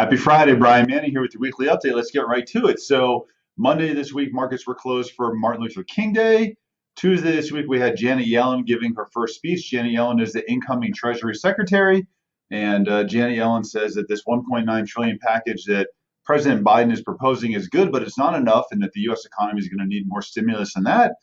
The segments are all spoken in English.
Happy Friday, Brian Manning here with your weekly update. Let's get right to it. So, Monday this week, markets were closed for Martin Luther King Day. Tuesday this week, we had Janet Yellen giving her first speech. Janet Yellen is the incoming Treasury Secretary, and Janet Yellen says that this 1.9 trillion package that President Biden is proposing is good, but it's not enough, and that the U.S. economy is going to need more stimulus than that.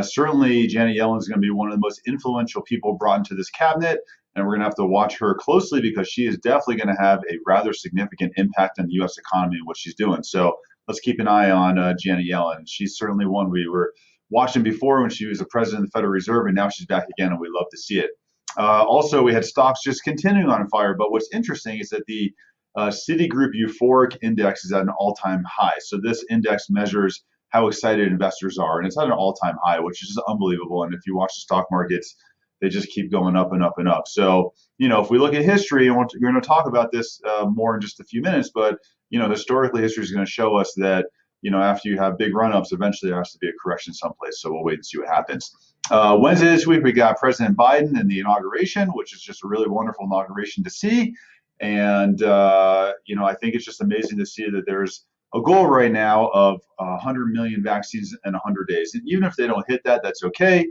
Certainly, Janet Yellen is going to be one of the most influential people brought into this cabinet, and we're going to have to watch her closely because she is definitely going to have a rather significant impact on the U.S. economy and what she's doing. So let's keep an eye on Janet Yellen. She's certainly one we were watching before when she was the president of the Federal Reserve, and now she's back again, and we love to see it. Also, we had stocks just continuing on fire, but what's interesting is that the Citigroup Euphoric Index is at an all-time high. So this index measures how excited investors are, and it's at an all-time high, which is just unbelievable. And if you watch the stock markets, they just keep going up and up and up. So, if we look at history, and we're going to talk about this more in just a few minutes, but, historically, history is going to show us that, after you have big run-ups, eventually there has to be a correction someplace. So we'll wait and see what happens. Wednesday this week, we got President Biden and the inauguration, which is just a really wonderful inauguration to see. And, I think it's just amazing to see that there's a goal right now of 100 million vaccines in 100 days. And even if they don't hit that, that's okay.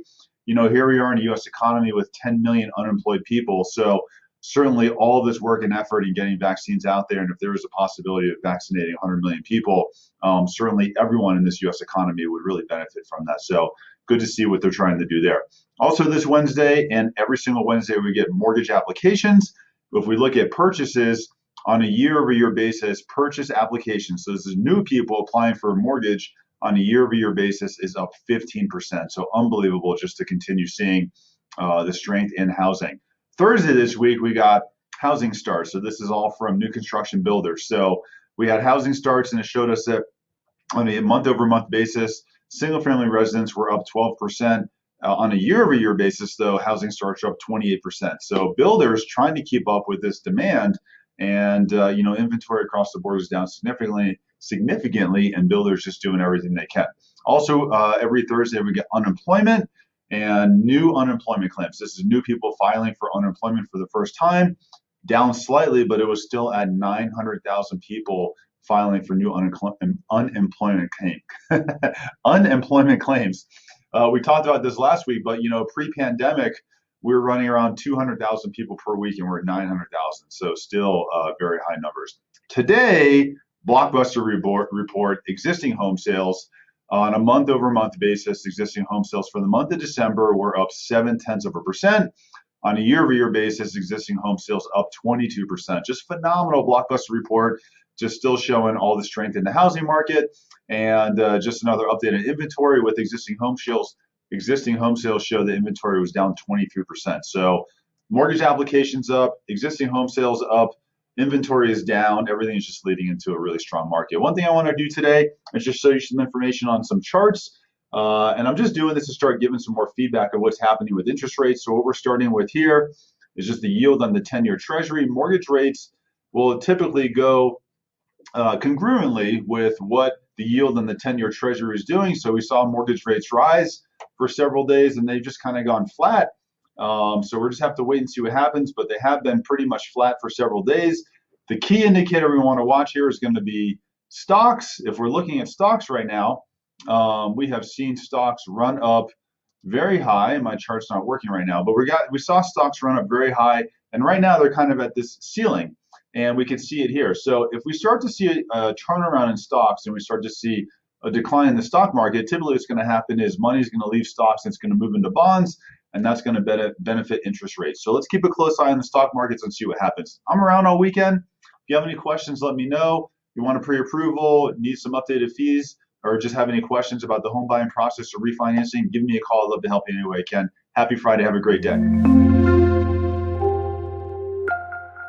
Here we are in a U.S. economy with 10 million unemployed people. So certainly all of this work and effort in getting vaccines out there, and if there was a possibility of vaccinating 100 million people, certainly everyone in this U.S. economy would really benefit from that. So good to see what they're trying to do there. Also this Wednesday and every single Wednesday, we get mortgage applications. If we look at purchases on a year-over-year basis, purchase applications, so this is new people applying for a mortgage, on a year-over-year basis is up 15%. So unbelievable just to continue seeing the strength in housing. Thursday this week, we got housing starts. So this is all from new construction builders. So we had housing starts, and it showed us that on a month-over-month basis, single-family residents were up 12%. On a year-over-year basis, though, housing starts are up 28%. So builders trying to keep up with this demand, and inventory across the board is down significantly, and builders just doing everything they can. Also, every Thursday we get unemployment and new unemployment claims. This is new people filing for unemployment for the first time, down slightly, but it was still at 900,000 people filing for new unemployment claims. We talked about this last week, but pre-pandemic, we were running around 200,000 people per week, and we're at 900,000. So still very high numbers. Today, Blockbuster report existing home sales on a month-over-month basis. Existing home sales for the month of December were up 0.7%. On a year-over-year basis, existing home sales up 22%. Just phenomenal Blockbuster report, just still showing all the strength in the housing market. And just another update on inventory with existing home sales. Existing home sales show the inventory was down 23%. So mortgage applications up, existing home sales up, inventory is down. Everything is just leading into a really strong market. One thing I want to do today is just show you some information on some charts. And I'm just doing this to start giving some more feedback of what's happening with interest rates. So what we're starting with here is just the yield on the 10-year Treasury. Mortgage rates will typically go congruently with what the yield on the 10-year Treasury is doing. So we saw mortgage rates rise for several days, and they've just kind of gone flat. So we'll just have to wait and see what happens, but they have been pretty much flat for several days. The key indicator we want to watch here is going to be stocks. If we're looking at stocks right now, we have seen stocks run up very high. My chart's not working right now, but we saw stocks run up very high, and right now they're kind of at this ceiling, and we can see it here. So if we start to see a turnaround in stocks and we start to see a decline in the stock market, typically what's going to happen is money is going to leave stocks and it's going to move into bonds, and that's going to benefit interest rates. So let's keep a close eye on the stock markets and see what happens. I'm around all weekend. If you have any questions, let me know. If you want a pre-approval, need some updated fees, or just have any questions about the home buying process or refinancing, give me a call. I'd love to help you any way I can. Happy Friday. Have a great day.